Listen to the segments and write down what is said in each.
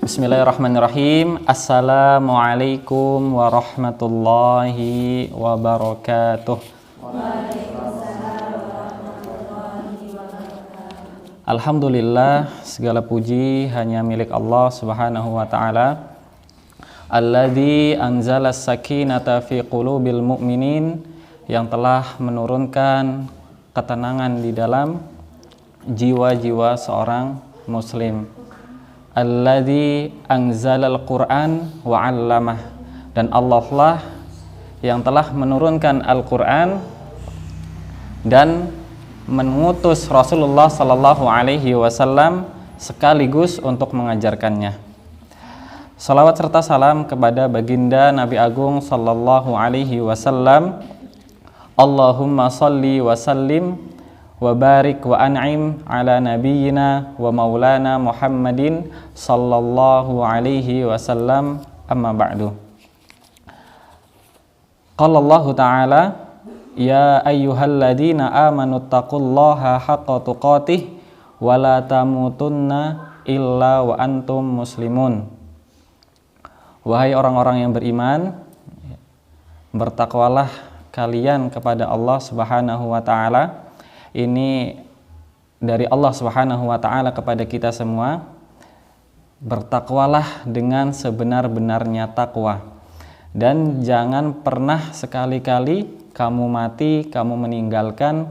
Bismillahirrahmanirrahim. Assalamualaikum warahmatullahi wabarakatuh. Alhamdulillah, segala puji hanya milik Allah Subhanahu wa taala. Alladzi anzala as-sakinata fi qulubil mu'minin, yang telah menurunkan ketenangan di dalam jiwa-jiwa seorang muslim. Alladzi anzalal Qur'an wa 'allamah, dan Allah lah yang telah menurunkan Al-Qur'an dan mengutus Rasulullah sallallahu alaihi wasallam sekaligus untuk mengajarkannya. Salawat serta salam kepada baginda Nabi Agung sallallahu alaihi wasallam. Allahumma salli wa sallim wa barik wa an'im ala nabiyyina wa maulana Muhammadin sallallahu alaihi wasallam, amma ba'du. Qala Allah ta'ala, ya ayyuhalladzina amanu taqullaha haqqa tuqatih wa la tamutunna illa wa antum muslimun. Wahai orang-orang yang beriman, bertakwalah kalian kepada Allah Subhanahu wa taala. Ini dari Allah Subhanahu wa taala kepada kita semua. Bertakwalah dengan sebenar-benarnya takwa, dan jangan pernah sekali-kali kamu mati, kamu meninggalkan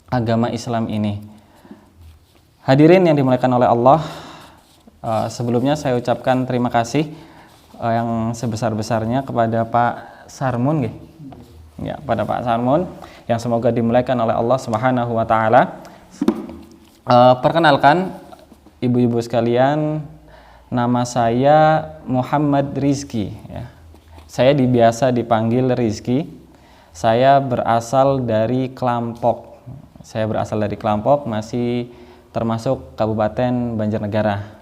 agama Islam ini. Hadirin yang dimuliakan oleh Allah, sebelumnya saya ucapkan terima kasih yang sebesar-besarnya kepada Pak Sarmun, ya, pada Pak Sarmun, yang semoga dimuliakan oleh Allah Subhanahu wa taala. Perkenalkan ibu-ibu sekalian, nama saya Muhammad Rizki, ya. Saya biasa dipanggil Rizki. Saya berasal dari Klampok. Masih termasuk Kabupaten Banjarnegara.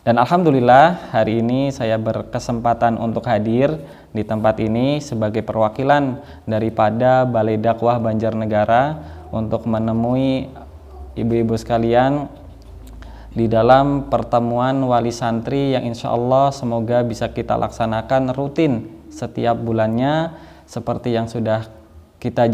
Dan alhamdulillah hari ini saya berkesempatan untuk hadir di tempat ini sebagai perwakilan daripada Balai Dakwah Banjarnegara untuk menemui ibu-ibu sekalian di dalam pertemuan wali santri yang insya Allah semoga bisa kita laksanakan rutin setiap bulannya, seperti yang sudah kita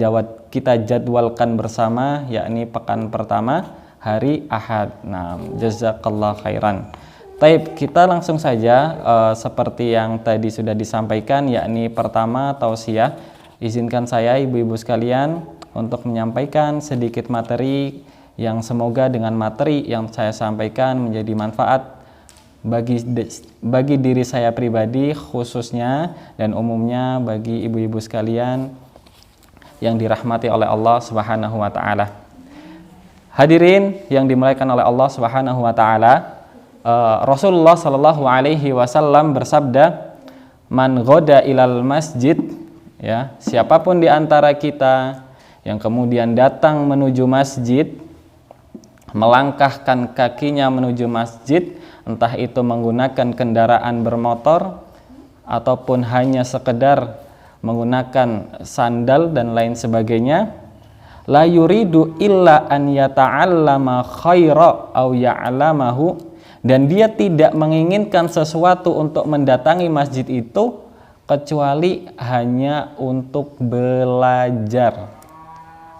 jadwalkan bersama, yakni pekan pertama hari Ahad. Nah, jazakallah khairan. Taib, kita langsung saja seperti yang tadi sudah disampaikan, yakni pertama tausiah. Izinkan saya ibu-ibu sekalian untuk menyampaikan sedikit materi yang semoga dengan materi yang saya sampaikan menjadi manfaat bagi diri saya pribadi khususnya, dan umumnya bagi ibu-ibu sekalian yang dirahmati oleh Allah Subhanahu wa taala. Hadirin yang dimuliakan oleh Allah Subhanahu wa taala, Rasulullah sallallahu alaihi wasallam bersabda, man ghoda ilal masjid, ya, siapapun di antara kita yang kemudian datang menuju masjid, melangkahkan kakinya menuju masjid, entah itu menggunakan kendaraan bermotor ataupun hanya sekedar menggunakan sandal dan lain sebagainya, la yuridu illa an yata'allama khaira aw ya'lamahu, dan dia tidak menginginkan sesuatu untuk mendatangi masjid itu kecuali hanya untuk belajar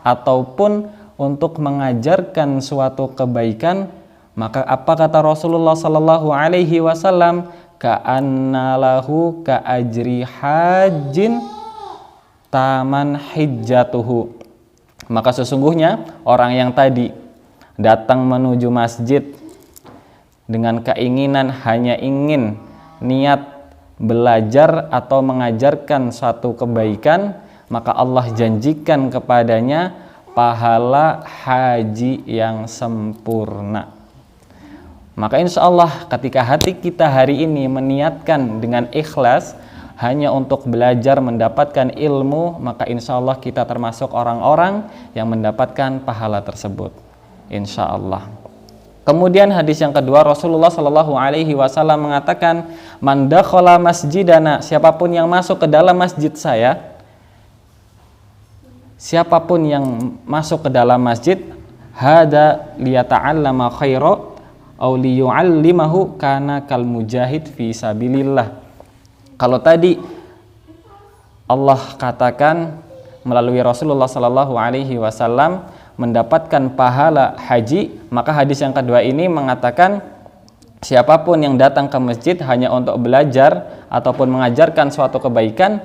ataupun untuk mengajarkan suatu kebaikan. Maka apa kata Rasulullah sallallahu alaihi wasallam? Ka'anna lahu ka'ajri hajjin taman hijjatuhu. Maka sesungguhnya orang yang tadi datang menuju masjid dengan keinginan hanya ingin niat belajar atau mengajarkan suatu kebaikan, maka Allah janjikan kepadanya pahala haji yang sempurna. Maka insya Allah ketika hati kita hari ini meniatkan dengan ikhlas hanya untuk belajar mendapatkan ilmu, maka insya Allah kita termasuk orang-orang yang mendapatkan pahala tersebut, insya Allah. Kemudian hadis yang kedua, Rasulullah Shallallahu Alaihi Wasallam mengatakan, man dakhala masjidana, siapapun yang masuk ke dalam masjid saya, siapapun yang masuk ke dalam masjid, hada liyata'allama khaira aw liyu'allimahu kana kal mujahid fi sabilillah. Kalau tadi Allah katakan melalui Rasulullah sallallahu alaihi wasallam mendapatkan pahala haji, maka hadis yang kedua ini mengatakan siapapun yang datang ke masjid hanya untuk belajar ataupun mengajarkan suatu kebaikan,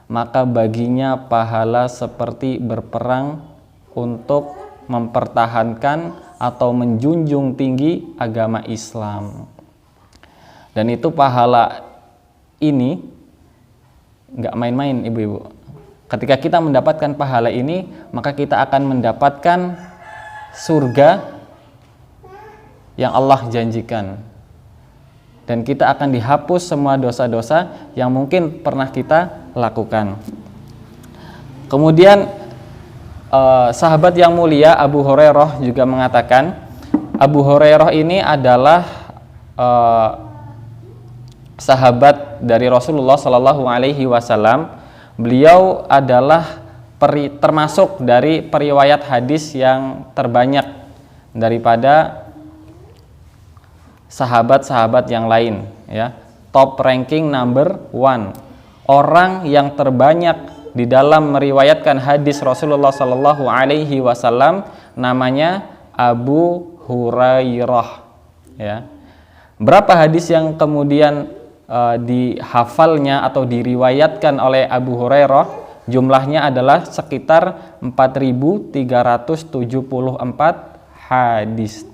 maka baginya pahala seperti berperang untuk mempertahankan atau menjunjung tinggi agama Islam. Dan itu pahala ini nggak main-main, ibu-ibu. Ketika kita mendapatkan pahala ini, maka kita akan mendapatkan surga yang Allah janjikan. Dan kita akan dihapus semua dosa-dosa yang mungkin pernah kita lakukan. Kemudian sahabat yang mulia Abu Hurairah juga mengatakan, Abu Hurairah ini adalah sahabat dari Rasulullah Shallallahu Alaihi Wasallam. Beliau adalah termasuk dari periwayat hadis yang terbanyak daripada sahabat-sahabat yang lain, ya. Top ranking number 1. Orang yang terbanyak di dalam meriwayatkan hadis Rasulullah Shallallahu Alaihi Wasallam namanya Abu Hurairah, ya. Berapa hadis yang kemudian dihafalnya atau diriwayatkan oleh Abu Hurairah? Jumlahnya adalah sekitar 4.374 hadis,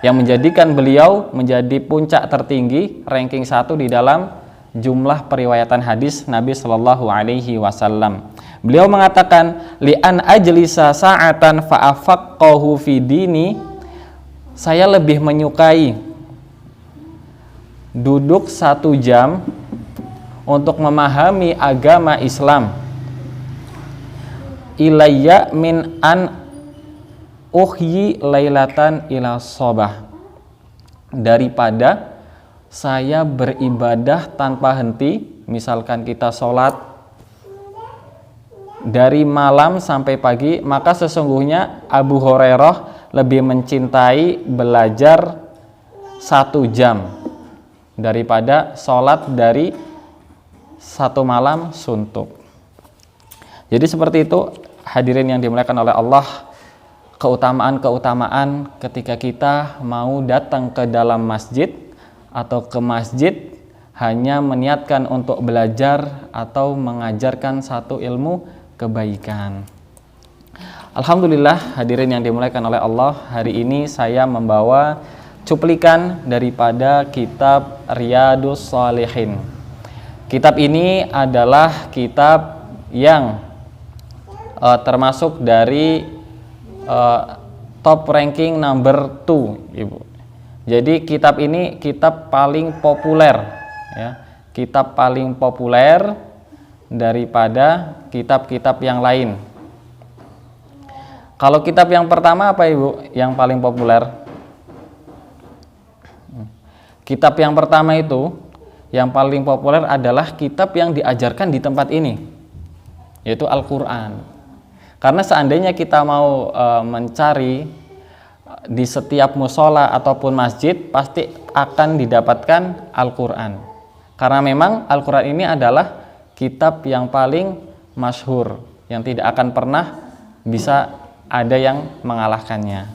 yang menjadikan beliau menjadi puncak tertinggi, ranking 1 di dalam jumlah periwayatan hadis Nabi Shallallahu Alaihi Wasallam. Beliau mengatakan, li'an ajlisa sa'atan fa'afaqqahu fi dini, saya lebih menyukai duduk 1 jam untuk memahami agama Islam, ilayya min an uhyi lailatan ila sobah, daripada saya beribadah tanpa henti. Misalkan kita sholat dari malam sampai pagi, maka sesungguhnya Abu Hurairah lebih mencintai belajar 1 jam daripada sholat dari 1 malam suntuk. Jadi seperti itu, hadirin yang dimuliakan oleh Allah, keutamaan-keutamaan ketika kita mau datang ke dalam masjid atau ke masjid hanya meniatkan untuk belajar atau mengajarkan satu ilmu kebaikan. Alhamdulillah, hadirin yang dimuliakan oleh Allah, hari ini saya membawa cuplikan daripada kitab Riyadhus Shalihin. Kitab ini adalah kitab yang termasuk dari top ranking number 2, Ibu. Jadi kitab ini kitab paling populer, ya. Kitab paling populer daripada kitab-kitab yang lain. Kalau kitab yang pertama apa, Ibu, yang paling populer? Kitab yang pertama itu yang paling populer adalah kitab yang diajarkan di tempat ini, yaitu Al-Quran. Karena seandainya kita mau mencari di setiap musola ataupun masjid, pasti akan didapatkan Al-Quran. Karena memang Al-Quran ini adalah kitab yang paling masyhur, yang tidak akan pernah bisa ada yang mengalahkannya.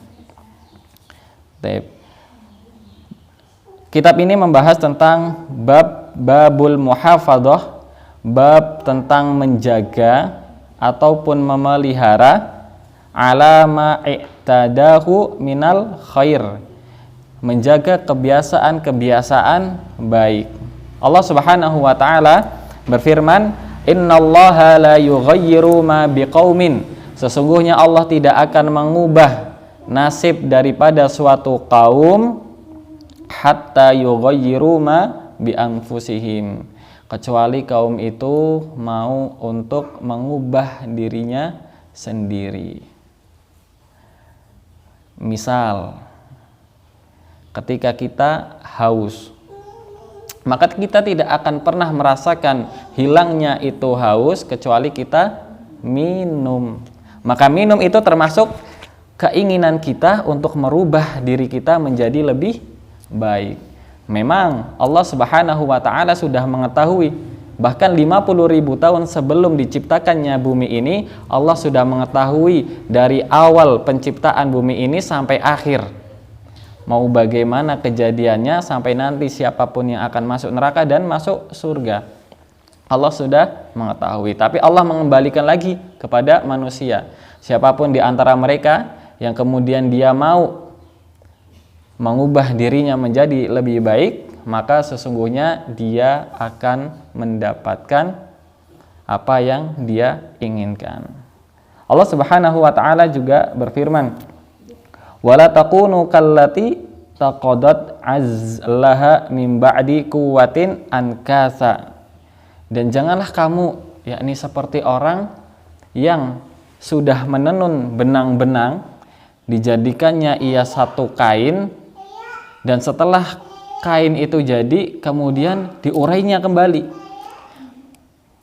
Kitab ini membahas tentang babul muhafadzah, bab tentang menjaga ataupun memelihara ala ma i'tadahu minal khair, menjaga kebiasaan-kebiasaan baik. Allah Subhanahu wa taala berfirman, innallaha la yughayyiru ma biqaumin, sesungguhnya Allah tidak akan mengubah nasib daripada suatu kaum hatta yughayyiru ma bi anfusihim, kecuali kaum itu mau untuk mengubah dirinya sendiri. Misal, ketika kita haus, maka kita tidak akan pernah merasakan hilangnya itu haus kecuali kita minum. Maka minum itu termasuk keinginan kita untuk merubah diri kita menjadi lebih baik. Memang Allah Subhanahu wa taala sudah mengetahui, bahkan 50.000 tahun sebelum diciptakannya bumi ini, Allah sudah mengetahui dari awal penciptaan bumi ini sampai akhir mau bagaimana kejadiannya, sampai nanti siapapun yang akan masuk neraka dan masuk surga. Allah sudah mengetahui, tapi Allah mengembalikan lagi kepada manusia. Siapapun di antara mereka yang kemudian dia mau mengubah dirinya menjadi lebih baik, maka sesungguhnya dia akan mendapatkan apa yang dia inginkan. Allah Subhanahu wa taala juga berfirman, "Wala takunu kallati taqadat azlaha min ba'di quwwatin ankasa." Dan janganlah kamu, yakni seperti orang yang sudah menenun benang-benang, dijadikannya ia satu kain, dan setelah kain itu jadi kemudian diurainya kembali.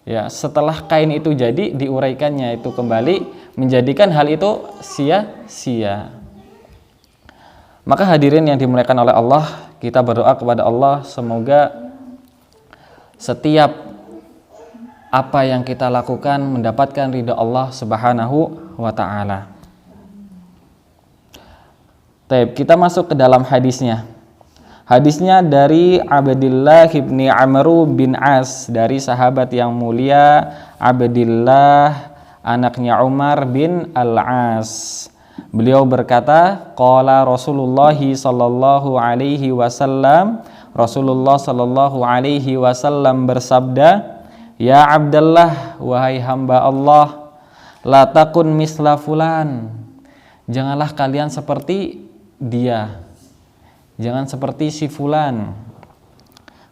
Ya, setelah kain itu jadi diuraikannya itu kembali, menjadikan hal itu sia-sia. Maka hadirin yang dimuliakan oleh Allah, kita berdoa kepada Allah semoga setiap apa yang kita lakukan mendapatkan ridha Allah Subhanahu wa taala. Baik, kita masuk ke dalam hadisnya. Hadisnya dari Abdullah bin Amr bin As, dari sahabat yang mulia Abdullah anaknya Umar bin Al-As. Beliau berkata, qala Rasulullah sallallahu alaihi wasallam, Rasulullah sallallahu alaihi wasallam bersabda, "Ya Abdullah, wahai hamba Allah, la takun misla fulan." Janganlah kalian seperti dia. Jangan seperti si fulan.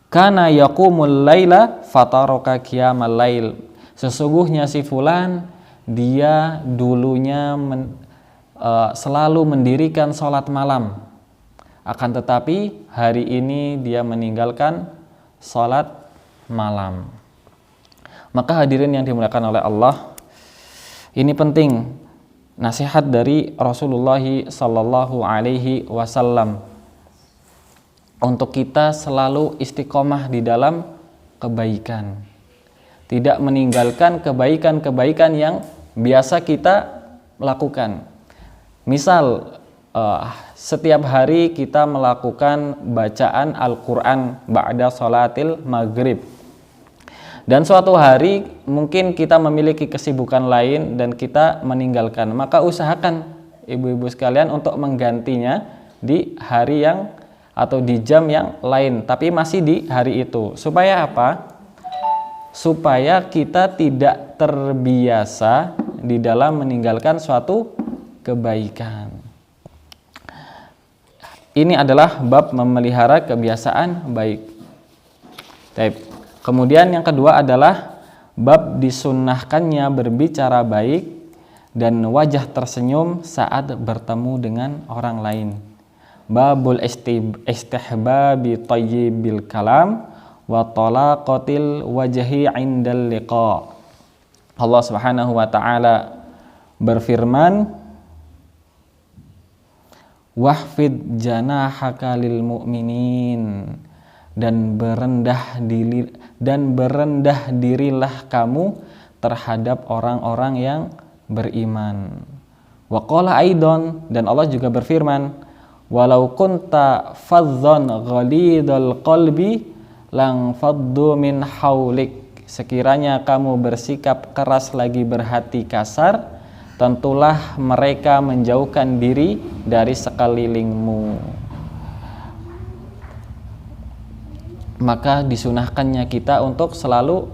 Kana yaqumul laila fataraka qiyamal lail. Sesungguhnya si fulan dia dulunya selalu mendirikan salat malam. Akan tetapi hari ini dia meninggalkan salat malam. Maka hadirin yang dimuliakan oleh Allah, ini penting nasihat dari Rasulullah sallallahu alaihi wasallam untuk kita selalu istiqomah di dalam kebaikan. Tidak meninggalkan kebaikan-kebaikan yang biasa kita lakukan. Misal setiap hari kita melakukan bacaan Al-Qur'an ba'da sholatil maghrib. Dan suatu hari mungkin kita memiliki kesibukan lain dan kita meninggalkan. Maka usahakan ibu-ibu sekalian untuk menggantinya di hari yang atau di jam yang lain, tapi masih di hari itu. Supaya apa? Supaya kita tidak terbiasa di dalam meninggalkan suatu kebaikan. Ini adalah bab memelihara kebiasaan baik. Baik. Kemudian yang kedua adalah bab disunnahkannya berbicara baik dan wajah tersenyum saat bertemu dengan orang lain. Babul istihbabi thayyibil kalam wa talaqatil wajhi indal liqa. Allah Subhanahu wa taala berfirman, wahfid janahaka lil mu'minin, dan berendah dirilah kamu terhadap orang-orang yang beriman. Wa qala aidon, dan Allah juga berfirman, walau kunta fadhdhan ghalidhal qalbi lang faddu min haulik. Sekiranya kamu bersikap keras lagi berhati kasar, tentulah mereka menjauhkan diri dari sekelilingmu. Maka disunahkannya kita untuk selalu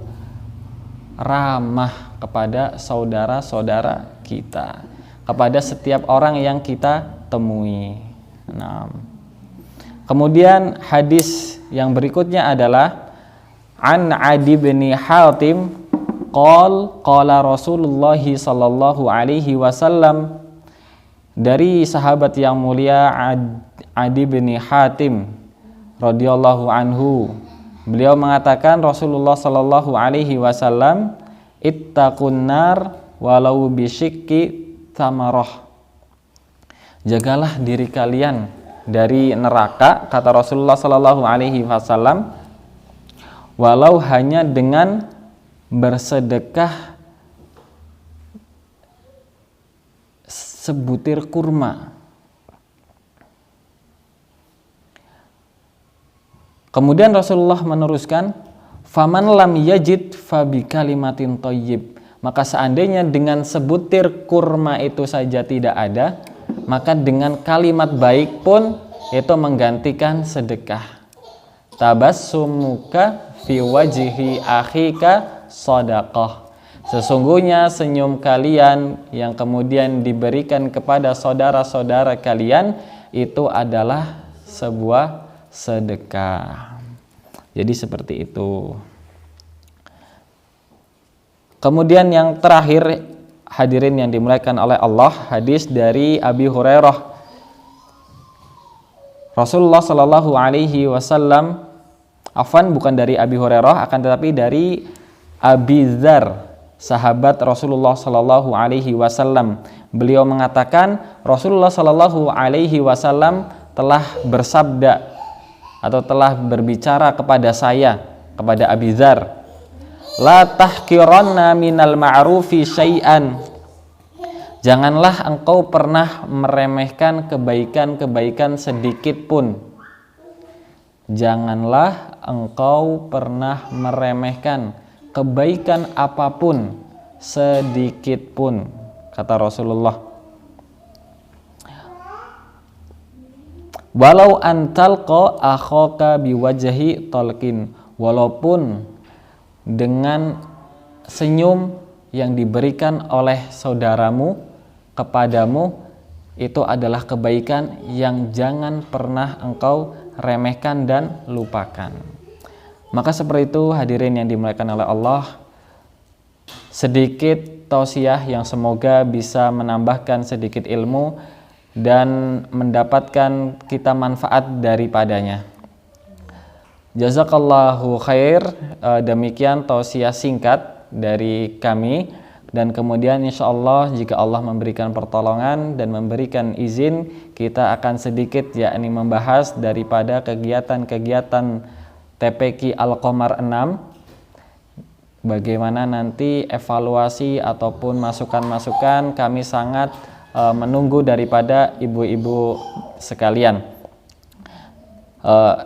ramah kepada saudara-saudara kita, kepada setiap orang yang kita temui. Nah, kemudian hadis yang berikutnya adalah an Adi bin Hatim qala Rasulullah sallallahu alaihi wasallam, dari sahabat yang mulia Adi bin Hatim radhiyallahu anhu, beliau mengatakan Rasulullah sallallahu alaihi wasallam, ittaqun nar walau bisyikki tamarah. jagalah diri kalian dari neraka, kata Rasulullah Sallallahu Alaihi Wasallam, walau hanya dengan bersedekah sebutir kurma. Kemudian Rasulullah meneruskan, faman lam yajid fabi kalimatin thayyib. Maka seandainya dengan sebutir kurma itu saja tidak ada, maka dengan kalimat baik pun itu menggantikan sedekah. Tabassumuka fi wajhi akhika shadaqah. Sesungguhnya senyum kalian yang kemudian diberikan kepada saudara-saudara kalian itu adalah sebuah sedekah. Jadi seperti itu. Kemudian yang terakhir, hadirin yang dimuliakan oleh Allah, hadis dari Abi Hurairah. Rasulullah Shallallahu Alaihi Wasallam, bukan dari Abi Hurairah, akan tetapi dari Abi Dzar, sahabat Rasulullah Shallallahu Alaihi Wasallam. Beliau mengatakan, Rasulullah Shallallahu Alaihi Wasallam telah bersabda atau telah berbicara kepada saya, kepada Abi Dzar, la tahqiranna minal ma'rufi syai'an. Janganlah engkau pernah meremehkan kebaikan-kebaikan sedikit pun. Janganlah engkau pernah meremehkan kebaikan apapun sedikit pun, kata Rasulullah. Walau antalqa akhaka biwajhi talqin, walaupun dengan senyum yang diberikan oleh saudaramu kepadamu itu adalah kebaikan yang jangan pernah engkau remehkan dan lupakan. Maka seperti itu hadirin yang dimuliakan oleh Allah, sedikit tausiah yang semoga bisa menambahkan sedikit ilmu dan mendapatkan kita manfaat daripadanya. Jazakallahu khair. Demikian tausiah singkat dari kami, dan kemudian insyaallah jika Allah memberikan pertolongan dan memberikan izin, kita akan sedikit yakni membahas daripada kegiatan-kegiatan TPQ Al-Qamar 6. Bagaimana nanti evaluasi ataupun masukan-masukan, kami sangat menunggu daripada ibu-ibu sekalian.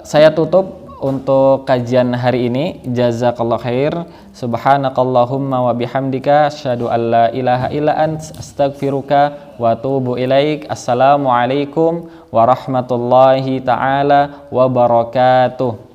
Saya tutup untuk kajian hari ini. Jazakallahu khair. Subhanakallahumma wa bihamdika asyhadu an la ilaha illa anta astaghfiruka wa atubu ilaik. Assalamualaikum warahmatullahi taala wabarakatuh.